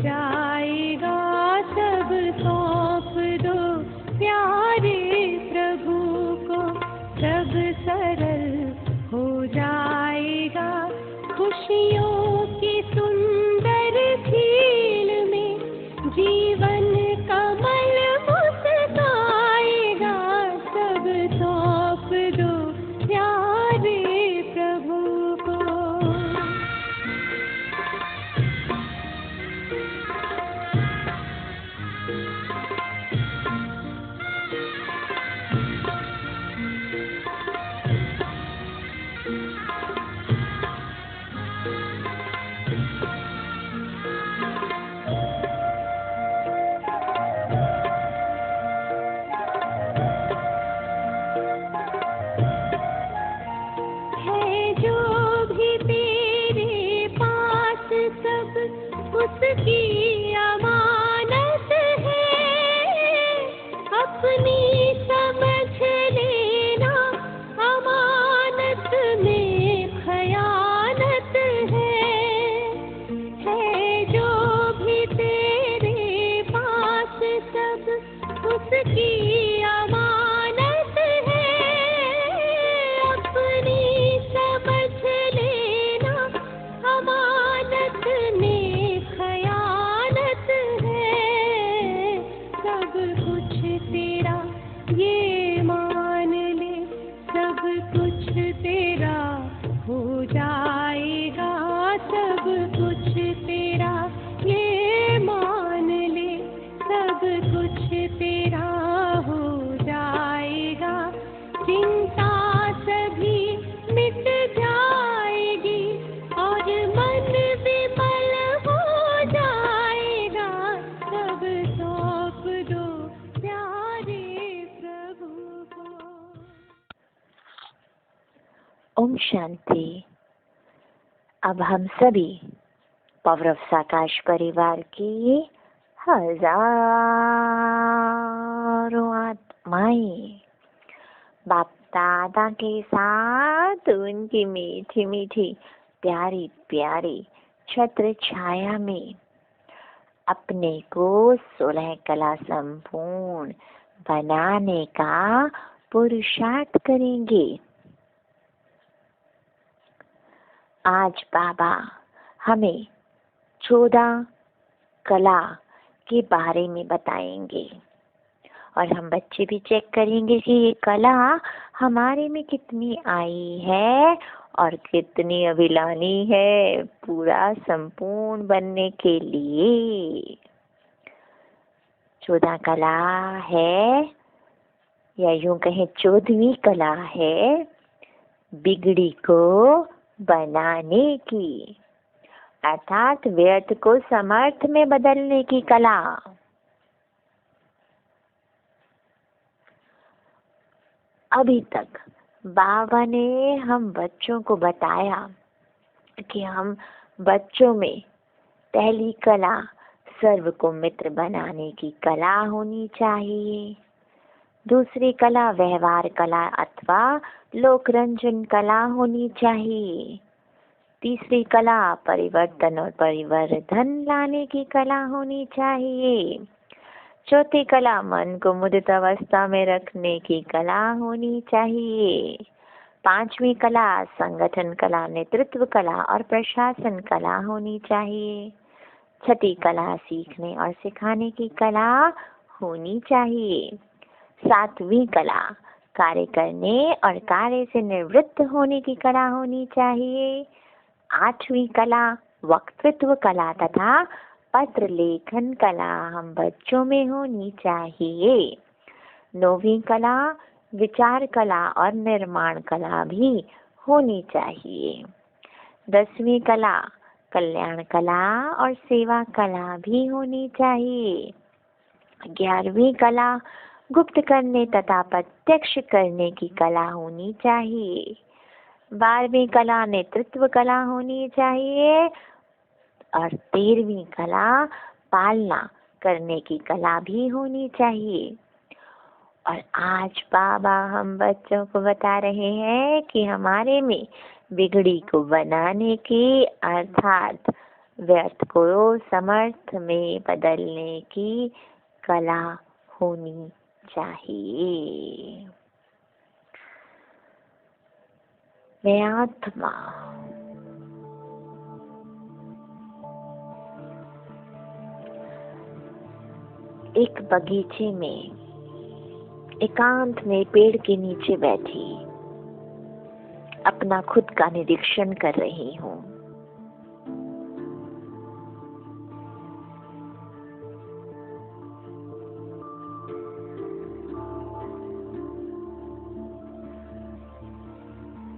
जाएगा। सब सौंप दो प्यारे प्रभु को, सब सरल हो जाएगा। खुशियों की सुंदर झील में जीवन कमल मुस्काएगा। सब सौंप दो प्यारे प्रभु को। है जो भी तेरे पास सब उसकी अमानत है। अपनी समझ लेना अमानत में खयानत है जो भी तेरे पास सब उसकी अमानत है। अपनी समझ लेना अमानत में खयानत है। सब कुछ तेरा ये मान ले, सब कुछ तेरा हो जाएगा। सब कुछ तेरा ये मान ले, सब कुछ तेरा हो जाएगा। चिंता सभी मिट जाएगी और मन विमल हो जाएगा। सब सौंप दो प्यारे प्रभु को। ओम शांति। अब हम सभी पावर ऑफ साकाश परिवार की हजारों आत्माएं बाप दादा के साथ उनकी मीठी मीठी प्यारी प्यारी छत्र छाया में अपने को 16 कला संपूर्ण बनाने का पुरुषार्थ करेंगे। आज बाबा हमें 14 कला के बारे में बताएंगे और हम बच्चे भी चेक करेंगे कि ये कला हमारे में कितनी आई है और कितनी अभी लानी है पूरा संपूर्ण बनने के लिए। 14 कला है या यूं कहें 14वीं कला है बिगड़ी को बनाने की, अर्थात व्यर्थ को समर्थ में बदलने की कला। अभी तक बाबा ने हम बच्चों को बताया कि हम बच्चों में पहली कला सर्व को मित्र बनाने की कला होनी चाहिए। दूसरी कला व्यवहार कला अथवा लोकरंजन कला होनी चाहिए। तीसरी कला परिवर्तन और परिवर्धन लाने की कला होनी चाहिए। चौथी कला मन को मुदित अवस्था में रखने की कला होनी चाहिए। 5वीं कला संगठन कला, नेतृत्व कला और प्रशासन कला होनी चाहिए। 6ठी कला सीखने और सिखाने की कला होनी चाहिए। 7वीं कला कार्य करने और कार्य से निवृत्त होने की कला होनी चाहिए। 8वीं कला वक्तृत्व कला तथा पत्र लेखन कला हम बच्चों में होनी चाहिए। 9वीं कला विचार कला और निर्माण कला भी होनी चाहिए। 10वीं कला कल्याण कला और सेवा कला भी होनी चाहिए। 11वीं कला गुप्त करने तथा प्रत्यक्ष करने की कला होनी चाहिए। 12वीं कला नेतृत्व कला होनी चाहिए और 13वीं कला पालना करने की कला भी होनी चाहिए। और आज बाबा हम बच्चों को बता रहे हैं कि हमारे में बिगड़ी को बनाने की अर्थात व्यर्थ को समर्थ में बदलने की कला होनी चाहिए। मैं आत्मा एक बगीचे में एकांत में पेड़ के नीचे बैठी अपना खुद का निरीक्षण कर रही हूँ।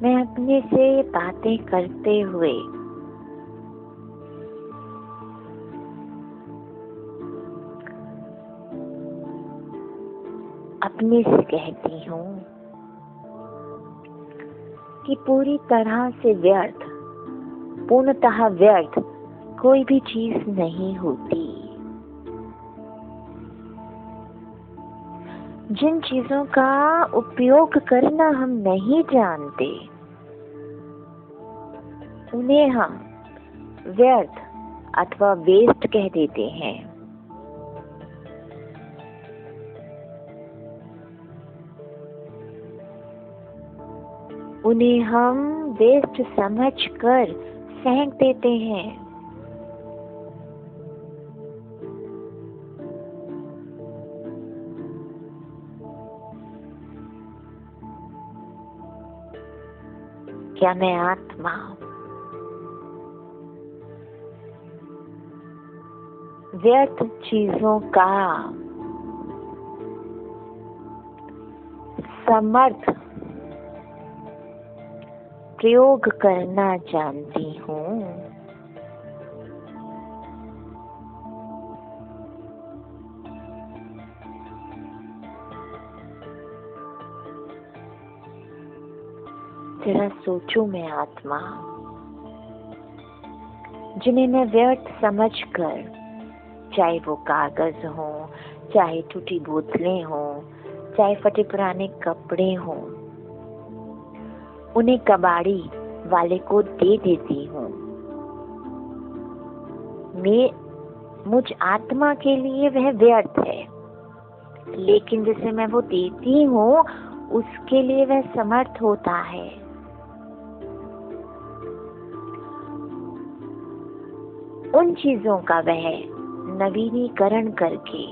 मैं अपने से बातें करते हुए अपने से कहती हूँ कि पूरी तरह से व्यर्थ, पूर्णतः व्यर्थ कोई भी चीज नहीं होती। जिन चीजों का उपयोग करना हम नहीं जानते उन्हें हम व्यर्थ अथवा वेस्ट कह देते हैं। उन्हें हम वेस्ट समझकर फेंक देते हैं। क्या मैं आत्मा व्यर्थ चीजों का समर्थ प्रयोग करना जानती हूँ? जरा सोचूं मैं आत्मा, जिन्हें मैं व्यर्थ समझकर, चाहे वो कागज हो, चाहे टूटी बोतलें हो, चाहे फटे पुराने कपड़े हो, उन्हें कबाड़ी वाले को दे देती हूँ। मुझ आत्मा के लिए वह व्यर्थ है, लेकिन जिसे मैं वो देती हूँ उसके लिए वह समर्थ होता है। उन चीजों का वह नवीनीकरण करके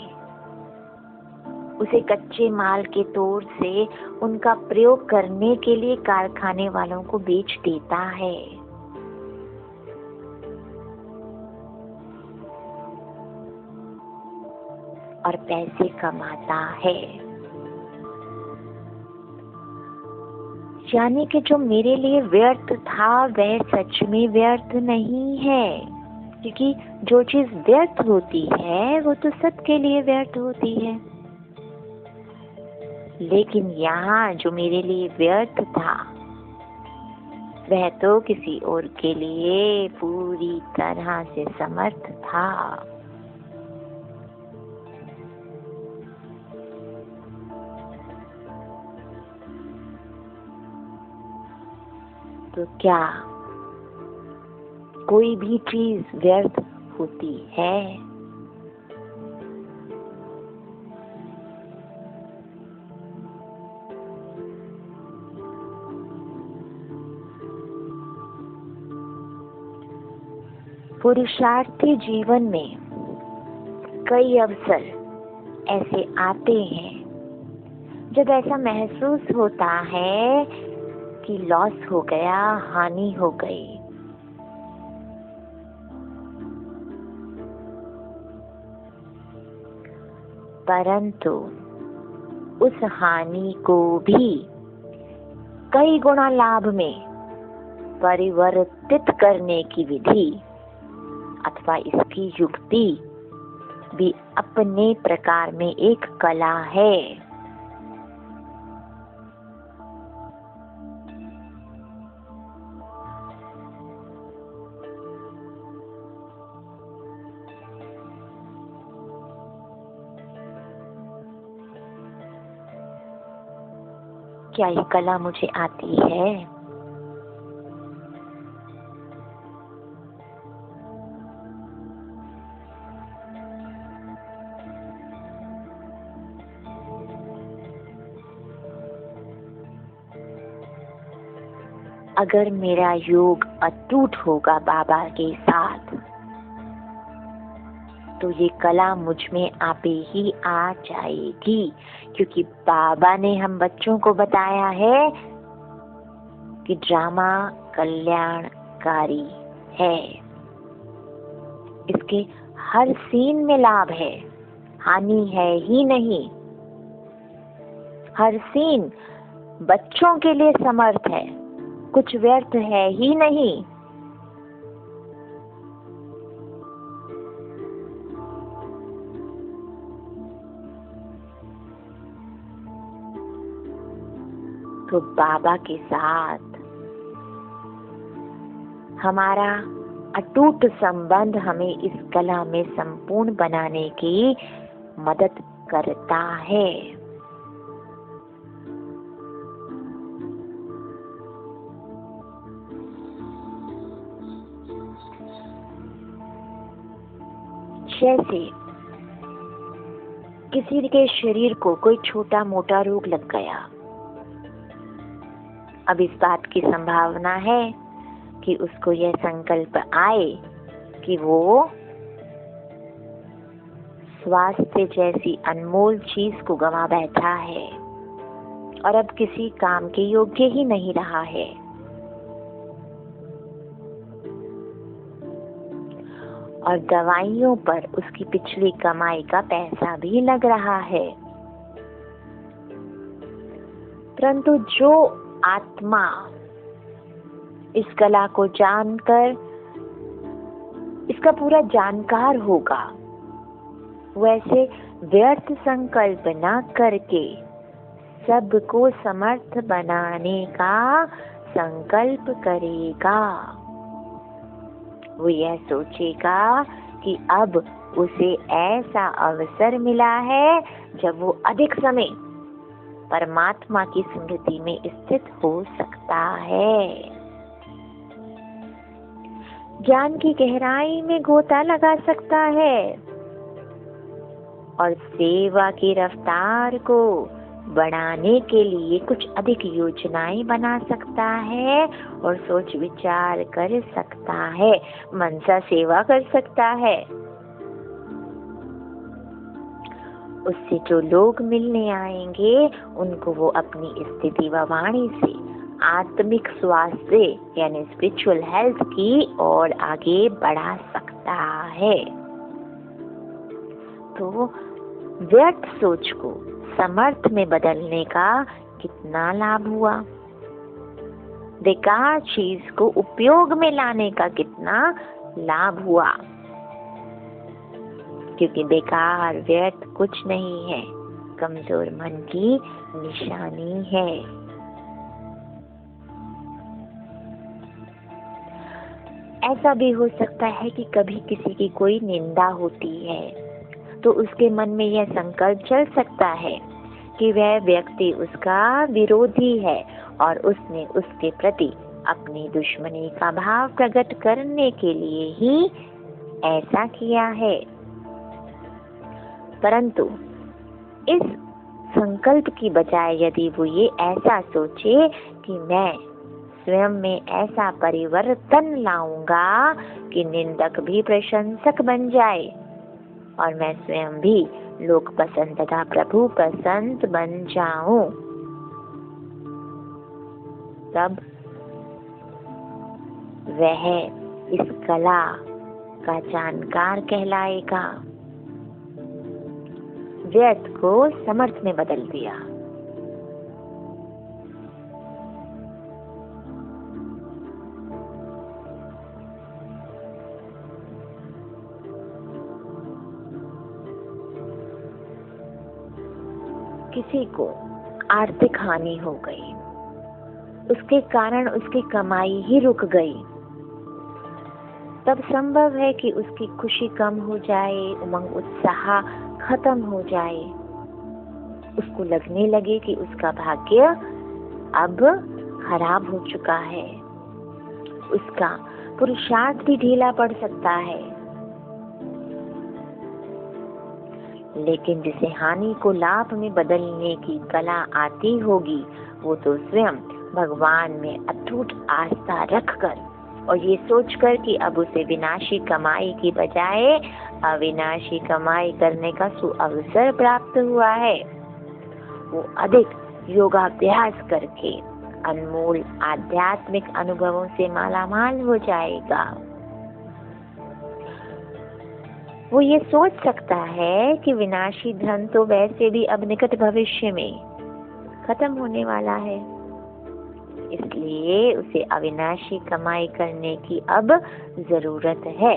उसे कच्चे माल के तौर से उनका प्रयोग करने के लिए कारखाने वालों को बेच देता है। और पैसे कमाता है। यानी कि जो मेरे लिए व्यर्थ था वह सच में व्यर्थ नहीं है, क्योंकि जो चीज व्यर्थ होती है वो तो सबके लिए व्यर्थ होती है। लेकिन यहाँ जो मेरे लिए व्यर्थ था वह तो किसी और के लिए पूरी तरह से समर्थ था। तो क्या कोई भी चीज व्यर्थ होती है? पुरुषार्थी जीवन में कई अवसर ऐसे आते हैं जब ऐसा महसूस होता है कि लॉस हो गया, हानि हो गई। परंतु उस हानि को भी कई गुना लाभ में परिवर्तित करने की विधि अथवा इसकी युक्ति भी अपने प्रकार में एक कला है। क्या ये कला मुझे आती है? अगर मेरा योग अटूट होगा बाबा के साथ, तो ये कला मुझ में आपे ही आ जाएगी, क्योंकि बाबा ने हम बच्चों को बताया है कि ड्रामा कल्याणकारी है। इसके हर सीन में लाभ है, हानि है ही नहीं। हर सीन बच्चों के लिए समर्थ है, कुछ व्यर्थ है ही नहीं। तो बाबा के साथ हमारा अटूट संबंध हमें इस कला में संपूर्ण बनाने की मदद करता है। जैसे किसी के शरीर को कोई छोटा मोटा रोग लग गया, अब इस बात की संभावना है कि उसको यह संकल्प आए कि वो स्वास्थ्य जैसी अनमोल चीज को गंवा बैठा है और अब किसी काम के योग्य ही नहीं रहा है। और दवाइयों पर उसकी पिछली कमाई का पैसा भी लग रहा है। परंतु जो आत्मा इस कला को जानकर इसका पूरा जानकार होगा, वैसे व्यर्थ संकल्प न करके सबको समर्थ बनाने का संकल्प करेगा। वो यह सोचेगा कि अब उसे ऐसा अवसर मिला है जब वो अधिक समय परमात्मा की स्मृति में स्थित हो सकता है। ज्ञान की गहराई में गोता लगा सकता है और सेवा की रफ्तार को बढ़ाने के लिए कुछ अधिक योजनाएं बना सकता है और सोच विचार कर सकता है, मनसा सेवा कर सकता है। उससे जो लोग मिलने आएंगे उनको वो अपनी स्थिति व वाणी से आत्मिक स्वास्थ्य यानी स्पिरिचुअल हेल्थ की ओर आगे बढ़ा सकता है। तो व्यर्थ सोच को समर्थ में बदलने का कितना लाभ हुआ, बेकार चीज को उपयोग में लाने का कितना लाभ हुआ, क्योंकि बेकार व्यर्थ कुछ नहीं है, कमजोर मन की निशानी है। ऐसा भी हो सकता है कि कभी किसी की कोई निंदा होती है तो उसके मन में यह संकल्प चल सकता है कि वह व्यक्ति उसका विरोधी है और उसने उसके प्रति अपनी दुश्मनी का भाव प्रकट करने के लिए ही ऐसा किया है। परंतु इस संकल्प की बजाय यदि वो ये ऐसा सोचे कि मैं स्वयं में ऐसा परिवर्तन लाऊंगा कि निंदक भी प्रशंसक बन जाए और मैं स्वयं भी लोक पसंद तथा प्रभु पसंद बन जाऊं, तब वह इस कला का जानकार कहलाएगा। व्यर्थ को समर्थ में बदल दिया। किसी को आर्थिक हानि हो गई, उसके कारण उसकी कमाई ही रुक गई, तब संभव है कि उसकी खुशी कम हो जाए, उमंग उत्साह खत्म हो जाए, उसको लगने लगे कि उसका भाग्य अब खराब हो चुका है, उसका पुरुषार्थ भी ढीला पड़ सकता है। लेकिन जिसे हानि को लाभ में बदलने की कला आती होगी वो तो स्वयं भगवान में अटूट आस्था रखकर और ये सोचकर कि अब उसे विनाशी कमाई की बजाय अविनाशी कमाई करने का सुअवसर प्राप्त हुआ है, वो अधिक योगाभ्यास करके अनमोल आध्यात्मिक अनुभवों से मालामाल हो जाएगा। वो ये सोच सकता है कि विनाशी धन तो वैसे भी अब निकट भविष्य में खत्म होने वाला है, इसलिए उसे अविनाशी कमाई करने की अब जरूरत है।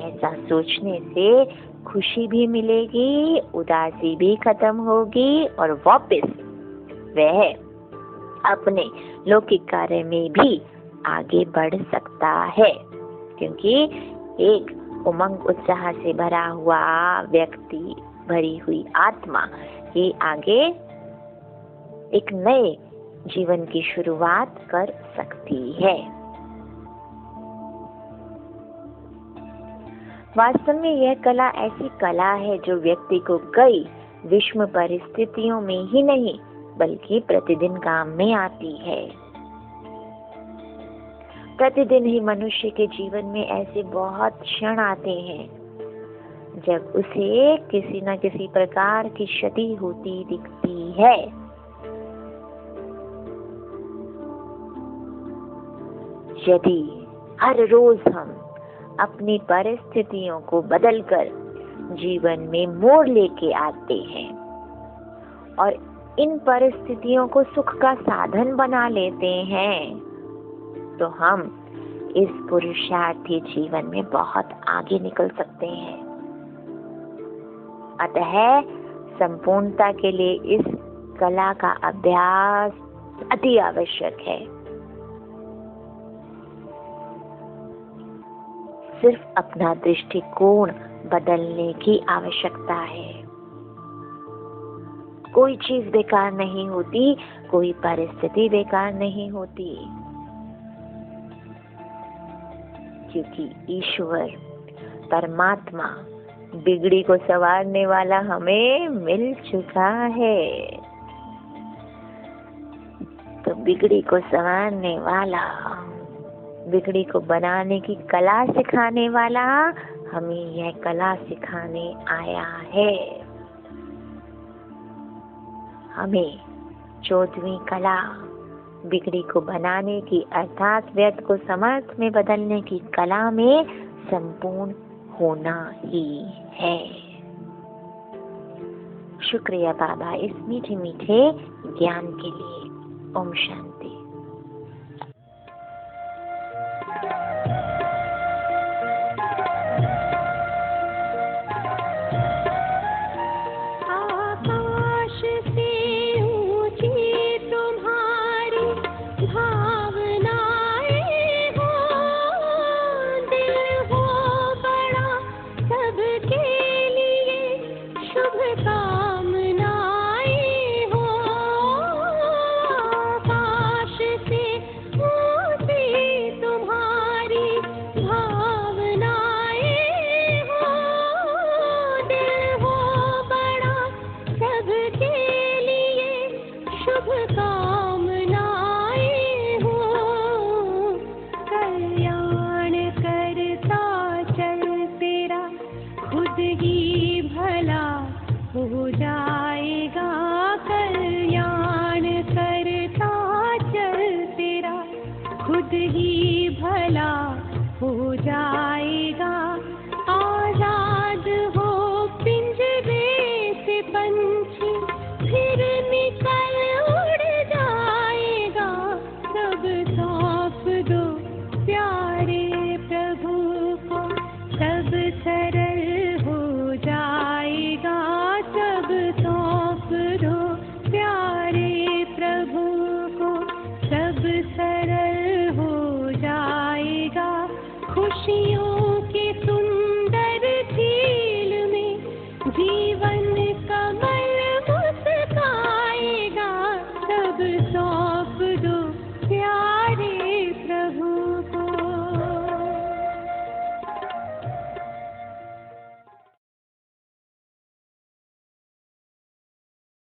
ऐसा सोचने से खुशी भी मिलेगी, उदासी भी खत्म होगी और वापस वह अपने लौकिक कार्य में भी आगे बढ़ सकता है, क्योंकि एक उमंग उत्साह से भरा हुआ व्यक्ति, भरी हुई आत्मा ये आगे एक नए जीवन की शुरुआत कर सकती है। वास्तव में यह कला ऐसी कला है जो व्यक्ति को कई विषम परिस्थितियों में ही नहीं बल्कि प्रतिदिन काम में आती है। प्रतिदिन ही मनुष्य के जीवन में ऐसे बहुत क्षण आते हैं जब उसे किसी न किसी प्रकार की क्षति होती दिखती है। यदि हर रोज हम अपनी परिस्थितियों को बदलकर जीवन में मोड़ लेके आते हैं और इन परिस्थितियों को सुख का साधन बना लेते हैं, तो हम इस पुरुषार्थी जीवन में बहुत आगे निकल सकते हैं। अतः संपूर्णता के लिए इस कला का अभ्यास अति आवश्यक है। सिर्फ अपना दृष्टिकोण बदलने की आवश्यकता है। कोई चीज बेकार नहीं होती, कोई परिस्थिति बेकार नहीं होती, क्योंकि ईश्वर परमात्मा बिगड़ी को संवारने वाला हमें मिल चुका है। तो बिगड़ी को संवारने वाला, बिगड़ी को बनाने की कला सिखाने वाला हमें यह कला सिखाने आया है। हमें 14वीं कला बिगड़ी को बनाने की अर्थात व्यर्थ को समर्थ में बदलने की कला में संपूर्ण होना ही है। शुक्रिया बाबा इस मीठे मीठे ज्ञान के लिए। ओम शांति।